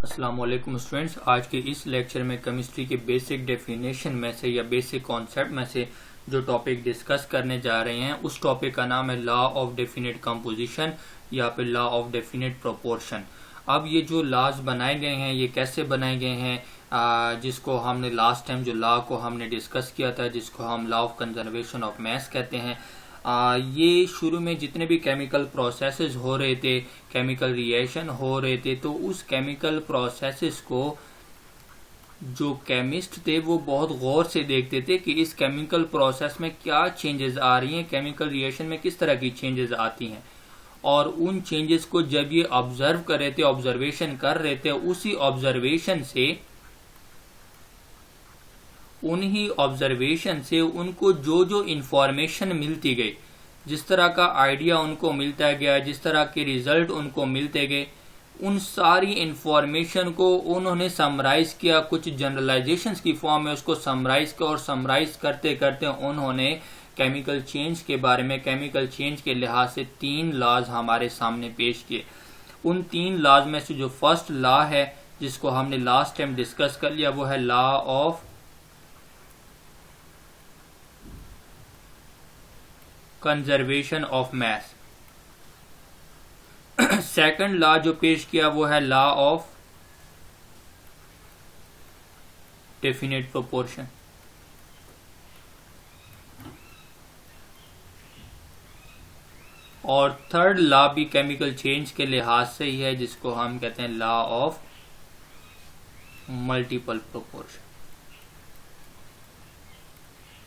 अस्सलाम वालेकुम स्टूडेंट्स। आज के इस लेक्चर में केमिस्ट्री के बेसिक डेफिनेशन में से या बेसिक कॉन्सेप्ट में से जो टॉपिक डिस्कस करने जा रहे हैं उस टॉपिक का नाम है लॉ ऑफ डेफिनेट कंपोजिशन या फिर लॉ ऑफ डेफिनेट प्रोपोर्शन। अब ये जो लॉज बनाए गए हैं ये कैसे बनाए गए हैं, जिसको हमने लास्ट टाइम जो लॉ को हमने डिस्कस किया था जिसको हम law of conservation of mass कहते हैं। ये शुरू में जितने भी केमिकल प्रोसेसेस हो रहे थे, केमिकल रिएक्शन हो रहे थे, तो उस केमिकल प्रोसेसेस को जो केमिस्ट थे वो बहुत गौर से देखते थे कि इस केमिकल प्रोसेस में क्या चेंजेस आ रही हैं, केमिकल रिएक्शन में किस तरह की चेंजेस आती हैं, और उन चेंजेस को जब ये ऑब्जर्व कर रहे थे, ऑब्जर्वेशन कर रहे थे, उसी ऑब्जर्वेशन से उन्हीं ऑब्जर्वेशन से उनको जो जो इंफॉर्मेशन मिलती गई, जिस तरह का आइडिया उनको मिलता गया, जिस तरह के रिजल्ट उनको मिलते गए, उन सारी इंफॉर्मेशन को उन्होंने समराइज किया, कुछ जनरलाइजेशंस की फॉर्म में उसको समराइज किया, और समराइज करते करते उन्होंने केमिकल चेंज के बारे में, केमिकल चेंज के लिहाज से 3 लॉज हमारे सामने पेश किए। उन 3 लॉज में से जो फर्स्ट लॉ है जिसको हमने लास्ट टाइम डिस्कस कर लिया वो है law of conservation of mass. Second law जो पेश किया वो है लॉ ऑफ डेफिनेट प्रोपोर्शन। और थर्ड लॉ भी केमिकल चेंज के लिहाज से ही है जिसको हम कहते हैं लॉ ऑफ मल्टीपल प्रोपोर्शन।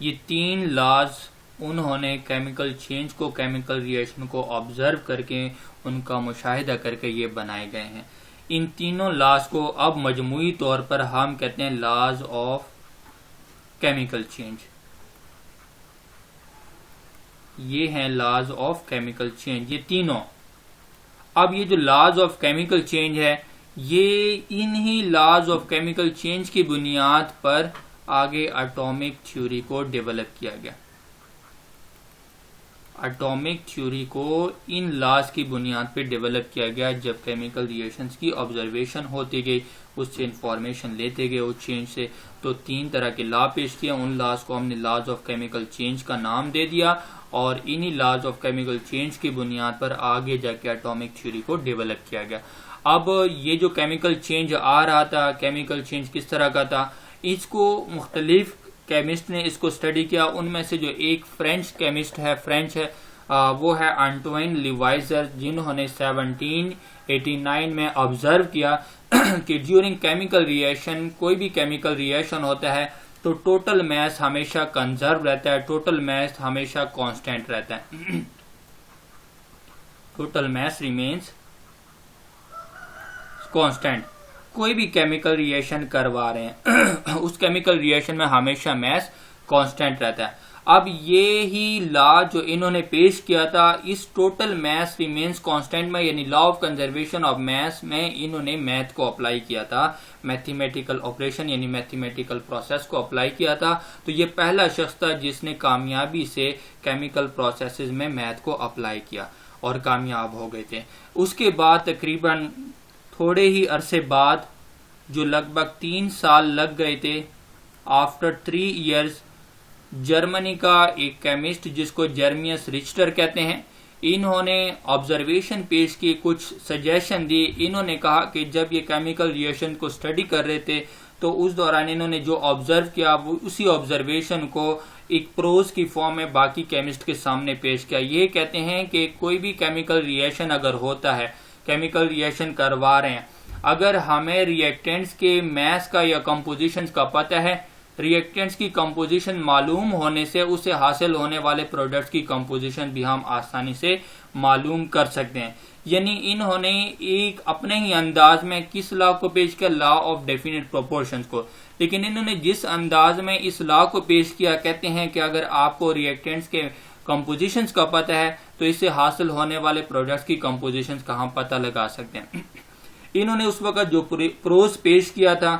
ये 3 लॉज उन्होंने केमिकल चेंज को, केमिकल रिएक्शन को ऑब्जर्व करके, उनका मुशाहिदा करके ये बनाए गए हैं। इन तीनों लॉज को अब मजमूई तौर पर हम कहते हैं लॉज ऑफ केमिकल चेंज। ये हैं लॉज ऑफ केमिकल चेंज, ये तीनों। अब ये जो लॉज ऑफ केमिकल चेंज है ये इन्हीं लॉज ऑफ केमिकल चेंज की बुनियाद पर आगे एटॉमिक थ्योरी को डेवलप किया गया। एटॉमिक थ्योरी को इन लॉज की बुनियाद पर डेवलप किया गया। जब केमिकल रिएक्शंस की ऑब्जर्वेशन होती गई, उससे इंफॉर्मेशन लेते गए उस चेंज से, तो 3 तरह के लॉ पेश किए। उन लॉज को हमने लॉज ऑफ केमिकल चेंज का नाम दे दिया, और इन्हीं लॉज ऑफ केमिकल चेंज की बुनियाद पर आगे जाके एटॉमिक थ्योरी को डेवलप किया गया। अब ये जो केमिकल चेंज आ रहा था, केमिकल चेंज किस तरह का था, इसको मुख्तलिफ केमिस्ट ने इसको स्टडी किया। उनमें से जो एक फ्रेंच केमिस्ट है, वो है एंटोइन लिवाइजर, जिन्होंने 1789 में ऑब्जर्व किया कि ड्यूरिंग केमिकल रिएक्शन, कोई भी केमिकल रिएक्शन होता है तो टोटल मास हमेशा कंजर्व रहता है, टोटल मास हमेशा कांस्टेंट रहता है। Total mass remains constant. कोई भी केमिकल रिएक्शन करवा रहे हैं उस केमिकल रिएक्शन में हमेशा मास कांस्टेंट रहता है। अब ये ही लॉ जो इन्होंने पेश किया था, इस टोटल मास रिमेन्स कांस्टेंट में, यानी law of conservation of mass में, इन्होंने मैथ को अप्लाई किया था, मैथमेटिकल ऑपरेशन यानी मैथमेटिकल प्रोसेस को अप्लाई किया था। तो ये पहला शख्स था जिसने कामयाबी से केमिकल प्रोसेसेस में मैथ को अप्लाई किया और कामयाब हो गए थे। उसके बाद तकरीबन थोड़े ही अरसे बाद, जो लगभग 3 साल लग गए थे, आफ्टर 3 इयर्स, जर्मनी का एक केमिस्ट जिसको जर्मियस रिच्टर कहते हैं, इन्होंने ऑब्जर्वेशन पेश की, कुछ सजेशन दी। इन्होंने कहा कि जब ये केमिकल रिएक्शन को स्टडी कर रहे थे तो उस दौरान इन्होंने जो ऑब्जर्व किया वो उसी ऑब्जर्वेशन को एक प्रोज की फॉर्म में बाकी केमिस्ट के सामने पेश किया। ये कहते हैं कि कोई भी केमिकल रिएक्शन अगर होता है, केमिकल रिएक्शन करवा रहे हैं, अगर हमें रिएक्टेंट्स के मास का या कंपोजिशंस का पता है, रिएक्टेंट्स की कंपोजिशन मालूम होने से उसे हासिल होने वाले प्रोडक्ट्स की कंपोजिशन भी हम आसानी से मालूम कर सकते हैं। यानी इन्होंने एक अपने ही अंदाज में किस लॉ को पेश किया, लॉ ऑफ डेफिनेट प्रोपोर्शंस को। लेकिन इन्होंने जिस अंदाज में इस लॉ को पेश किया, कहते हैं कि अगर आपको रिएक्टेंट्स के कंपोजिशंस का पता है तो इससे हासिल होने वाले प्रोडक्ट्स की कंपोजिशंस का हम पता लगा सकते हैं। इन्होंने उस वक्त जो प्रोज पेश किया था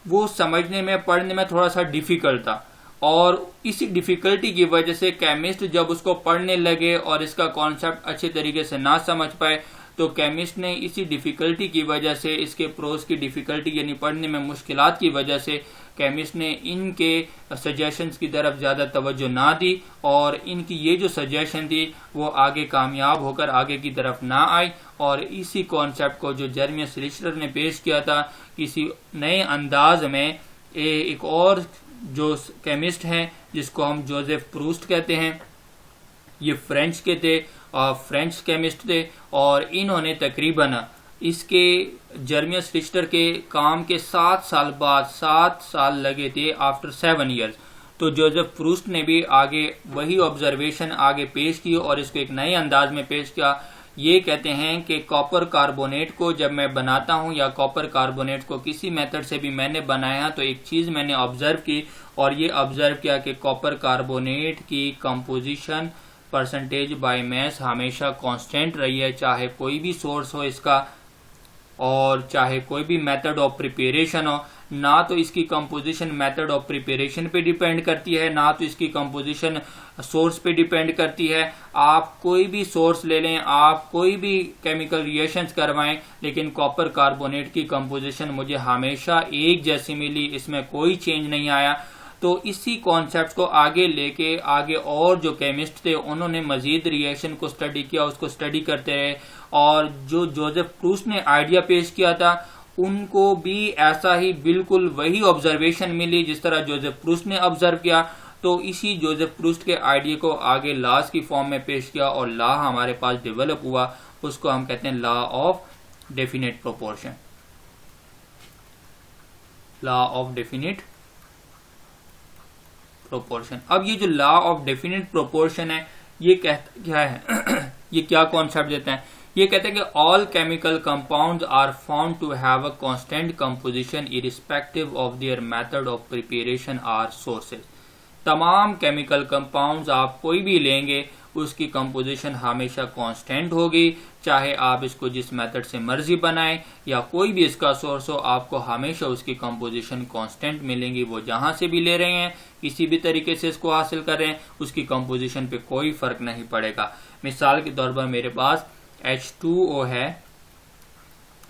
वो समझने में, पढ़ने में थोड़ा सा डिफिकल्ट था, और इसी डिफिकल्टी की वजह से केमिस्ट जब उसको पढ़ने लगे और इसका कॉन्सेप्ट अच्छे तरीके से ना समझ पाए तो केमिस्ट ने इसी डिफ़िकल्टी की वजह से, इसके प्रोज की डिफ़िकल्टी यानी पढ़ने में मुश्किलात की वजह से केमिस्ट ने इनके सजेशंस की तरफ ज़्यादा तवज्जो ना दी और इनकी ये जो सजेशन थी वो आगे कामयाब होकर आगे की तरफ ना आई। और इसी कॉन्सेप्ट को जो जर्मियस रिश्टर ने पेश किया था किसी नए अंदाज में, एक और जो केमिस्ट हैं जिसको हम जोसेफ प्रूस्ट कहते हैं, ये फ्रेंच के थे और फ्रेंच केमिस्ट थे, और इन्होंने तकरीबन इसके जर्मियस रिश्टर के काम के 7 साल बाद 7 साल लगे थे, आफ्टर 7 ईयर्स। तो जोसेफ प्रूस्ट ने भी आगे वही ऑब्जर्वेशन आगे पेश की और इसको एक नए अंदाज में पेश किया। ये कहते हैं कि कॉपर कार्बोनेट को जब मैं बनाता हूं या कॉपर कार्बोनेट को किसी मेथड से भी मैंने बनाया तो एक चीज मैंने ऑब्जर्व की और ये ऑब्जर्व किया कि कॉपर कार्बोनेट की कंपोजिशन परसेंटेज बाय मास हमेशा कांस्टेंट रही है, चाहे कोई भी सोर्स हो इसका और चाहे कोई भी मेथड ऑफ प्रिपरेशन हो। ना तो इसकी कंपोजिशन मेथड ऑफ प्रिपरेशन पे डिपेंड करती है, ना तो इसकी कंपोजिशन सोर्स पे डिपेंड करती है। आप कोई भी सोर्स ले लें, आप कोई भी केमिकल रिएक्शंस करवाएं, लेकिन कॉपर कार्बोनेट की कंपोजिशन मुझे हमेशा एक जैसी मिली, इसमें कोई चेंज नहीं आया। तो इसी कॉन्सेप्ट को आगे लेके आगे और जो केमिस्ट थे उन्होंने मजीद रिएक्शन को स्टडी किया, उसको स्टडी करते रहे और जो जोसेफ प्रूस्ट ने आइडिया पेश किया था उनको भी ऐसा ही बिल्कुल वही ऑब्जर्वेशन मिली जिस तरह जोसेफ प्रूस्ट ने ऑब्जर्व किया। तो इसी जोसेफ प्रूस्ट के आइडिया को आगे लॉज की फॉर्म में पेश किया और लॉ हमारे पास डेवलप हुआ, उसको हम कहते हैं law of definite proportion. Law of definite proportion. अब ये जो लॉ ऑफ डेफिनेट प्रोपोर्शन है ये कहता क्या है ये क्या कॉन्सेप्ट देता है? ये कहते हैं कि all chemical compounds are found to have a constant composition irrespective of their method of preparation or sources. तमाम केमिकल कंपाउंड्स आप कोई भी लेंगे उसकी कंपोजिशन हमेशा कांस्टेंट होगी, चाहे आप इसको जिस मेथड से मर्जी बनाएं या कोई भी इसका सोर्स हो, आपको हमेशा उसकी कंपोजिशन कांस्टेंट मिलेंगी। वो जहां से भी ले रहे हैं, किसी भी तरीके से इसको हासिल कर रहे हैं, उसकी कंपोजिशन पे कोई फर्क नहीं पड़ेगा। मिसाल के तौर पर मेरे पास H2O है,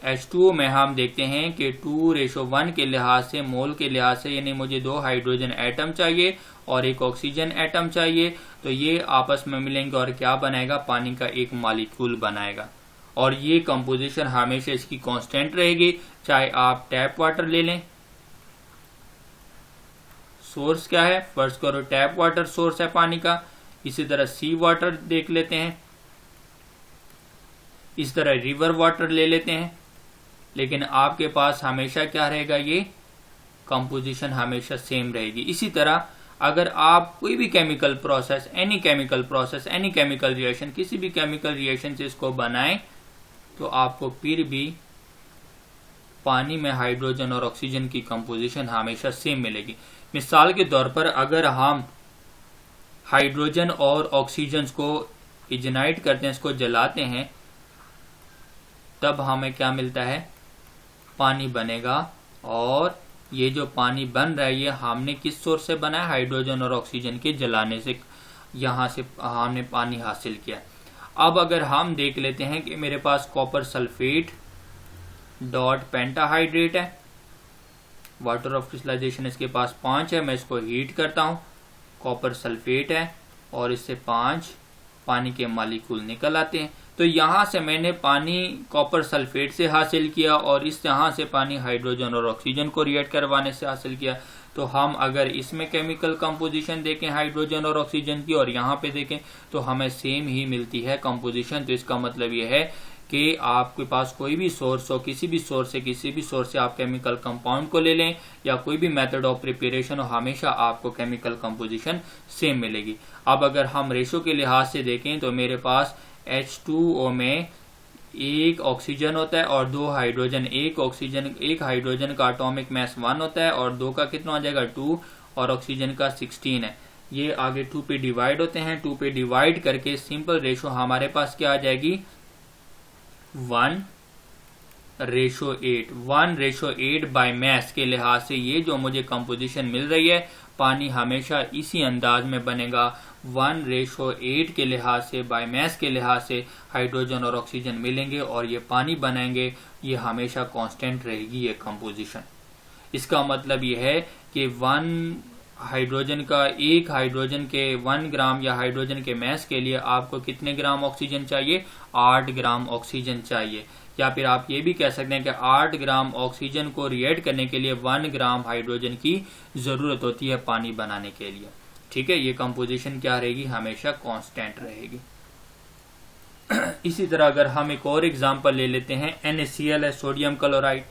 H2O में हम देखते हैं कि 2:1 के लिहाज से, मोल के लिहाज से, यानी मुझे 2 हाइड्रोजन एटम चाहिए और 1 ऑक्सीजन एटम चाहिए, तो ये आपस में मिलेंगे और क्या बनाएगा? पानी का एक मॉलिक्यूल बनाएगा। और ये कंपोजिशन हमेशा इसकी कांस्टेंट रहेगी, चाहे आप टैप वाटर ले लें। सोर्स क्या है? फर्स्ट करो टैप वाटर सोर्स है पानी का। इसी तरह सी वाटर देख लेते हैं, इस तरह रिवर वाटर ले लेते हैं, लेकिन आपके पास हमेशा क्या रहेगा? ये कंपोजिशन हमेशा सेम रहेगी। इसी तरह अगर आप कोई भी chemical process, any chemical reaction, किसी भी केमिकल रिएक्शन से इसको बनाएं तो आपको फिर भी पानी में हाइड्रोजन और ऑक्सीजन की कंपोजिशन हमेशा सेम मिलेगी। मिसाल के तौर पर अगर हम हाइड्रोजन और ऑक्सीजन को इग्नाइट करते हैं, इसको जलाते हैं, तब हमें क्या मिलता है? पानी बनेगा। और ये जो पानी बन रहा है ये हमने किस सोर्स से बना है? हाइड्रोजन और ऑक्सीजन के जलाने से, यहां से हमने पानी हासिल किया। अब अगर हम देख लेते हैं कि मेरे पास कॉपर सल्फेट डॉट पेंटाहाइड्रेट है, वाटर ऑफ क्रिस्टलाइजेशन इसके पास 5 है, मैं इसको हीट करता हूं, कॉपर सल्फेट है और इससे 5 पानी के मॉलिक्यूल निकल आते हैं। तो यहां से मैंने पानी कॉपर सल्फेट से हासिल किया और इस यहां से पानी हाइड्रोजन और ऑक्सीजन को रिएक्ट करवाने से हासिल किया। तो हम अगर इसमें केमिकल कंपोजिशन देखें हाइड्रोजन और ऑक्सीजन की और यहाँ पे देखें तो हमें सेम ही मिलती है कंपोजिशन। तो इसका मतलब यह है कि आपके पास कोई भी सोर्स हो, किसी भी सोर्स से आप केमिकल कंपाउंड को ले लें या कोई भी मेथड ऑफ प्रिपरेशन हो, हमेशा आपको केमिकल कंपोजिशन सेम मिलेगी। अब अगर हम रेशो के लिहाज से देखें तो मेरे पास H2O में 1 ऑक्सीजन होता है और 2 हाइड्रोजन। एक हाइड्रोजन का एटॉमिक मास 1 होता है और 2 का कितना हो जाएगा? 2, और ऑक्सीजन का 16 है। ये आगे 2 पे डिवाइड होते हैं, 2 पे डिवाइड करके सिंपल रेशो हमारे पास क्या आ जाएगी? 1:8। 1:8 बाय मास के लिहाज से ये जो मुझे कंपोजिशन मिल रही है, पानी हमेशा इसी अंदाज में बनेगा, 1:8 के लिहाज से, बाय मैस के लिहाज से हाइड्रोजन और ऑक्सीजन मिलेंगे और ये पानी बनाएंगे, ये हमेशा कांस्टेंट रहेगी ये कंपोजिशन। इसका मतलब ये है कि 1 हाइड्रोजन के 1 ग्राम या हाइड्रोजन के मैस के लिए आपको कितने ग्राम ऑक्सीजन चाहिए? 8 ग्राम ऑक्सीजन चाहिए। या फिर आप ये भी कह सकते हैं कि 8 ग्राम ऑक्सीजन को रिएक्ट करने के लिए 1 ग्राम हाइड्रोजन की जरूरत होती है पानी बनाने के लिए। ठीक है, ये कंपोजिशन क्या रहेगी? हमेशा कांस्टेंट रहेगी। इसी तरह अगर हम एक और एग्जांपल ले लेते हैं, NaCl है, सोडियम क्लोराइड।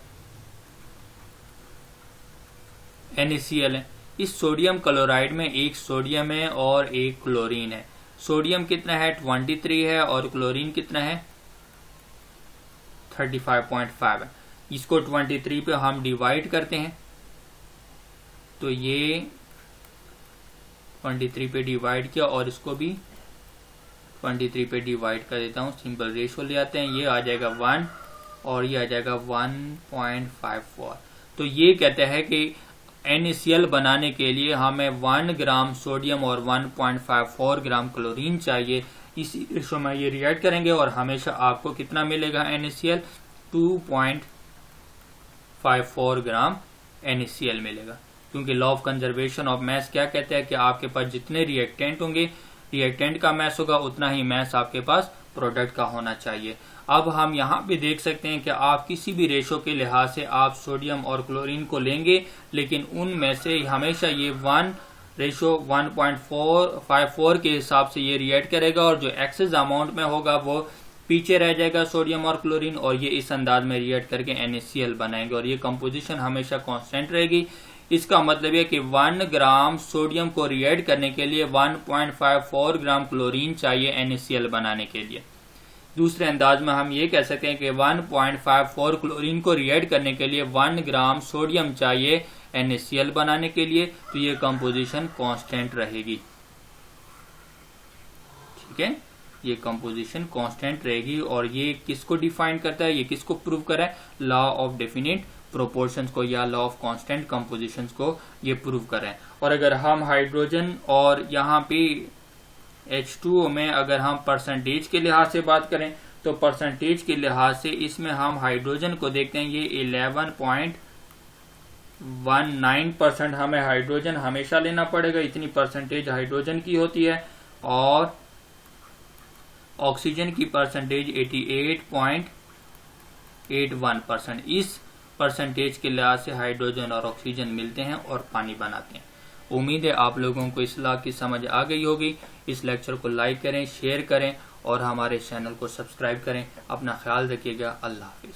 NaCl है, इस सोडियम क्लोराइड में एक सोडियम है और एक क्लोरीन है। सोडियम कितना है? 23 है और क्लोरीन कितना है? 35.5 है। इसको 23 पे हम डिवाइड करते हैं तो ये 23 पे डिवाइड किया और इसको भी 23 पे डिवाइड कर देता हूँ, सिंपल रेशियो ले आते हैं, ये आ जाएगा 1 और ये आ जाएगा 1.54। तो ये कहते हैं कि NaCl बनाने के लिए हमें 1 ग्राम सोडियम और 1.54 ग्राम क्लोरीन चाहिए। इसी रेशो में ये रिएक्ट करेंगे और हमेशा आपको कितना मिलेगा NaCl? 2.54 ग्राम NaCl मिलेगा, क्योंकि law of conservation of mass क्या कहता है कि आपके पास जितने रिएक्टेंट होंगे, रिएक्टेंट का मैस होगा, उतना ही मैस आपके पास प्रोडक्ट का होना चाहिए। अब हम यहाँ पे देख सकते हैं कि आप किसी भी रेशो के लिहाज से आप सोडियम और क्लोरीन को लेंगे, लेकिन उनमें से हमेशा ये 1:1.54 के हिसाब से ये रिएक्ट करेगा और जो एक्सेस अमाउंट में होगा वो पीछे रह जाएगा सोडियम और क्लोरीन, और ये इस अंदाज में रिएक्ट करके NaCl बनाएंगे और ये कंपोजिशन हमेशा कांस्टेंट रहेगी। इसका मतलब है कि 1 ग्राम सोडियम को रिएक्ट करने के लिए 1.54 ग्राम क्लोरीन चाहिए NaCl बनाने के लिए। दूसरे अंदाज में हम ये कह सकते हैं कि 1.54 क्लोरीन को रिएक्ट करने के लिए 1 ग्राम सोडियम चाहिए NaCl बनाने के लिए, तो ये कंपोजिशन कांस्टेंट रहेगी। ठीक है, ये कंपोजिशन कांस्टेंट रहेगी। और ये किसको डिफाइन करता है, ये किसको प्रूव करा है? लॉ ऑफ डेफिनिट प्रोपोर्शंस को या लॉ ऑफ कांस्टेंट कंपोजिशंस को ये प्रूव कर रहे हैं। और अगर हम हाइड्रोजन और यहाँ पे H2O में अगर हम परसेंटेज के लिहाज से बात करें तो परसेंटेज के लिहाज से इसमें हम हाइड्रोजन को देखते हैं, ये 11.19% हमें हाइड्रोजन हमेशा लेना पड़ेगा, इतनी परसेंटेज हाइड्रोजन की होती है। और ऑक्सीजन की परसेंटेज 88.81%। इस परसेंटेज के लिहाज से हाइड्रोजन और ऑक्सीजन मिलते हैं और पानी बनाते हैं। उम्मीद है आप लोगों को इस लॉ की समझ आ गई होगी। इस लेक्चर को लाइक करें, शेयर करें और हमारे चैनल को सब्सक्राइब करें। अपना ख्याल रखिएगा। अल्लाह हाफिज।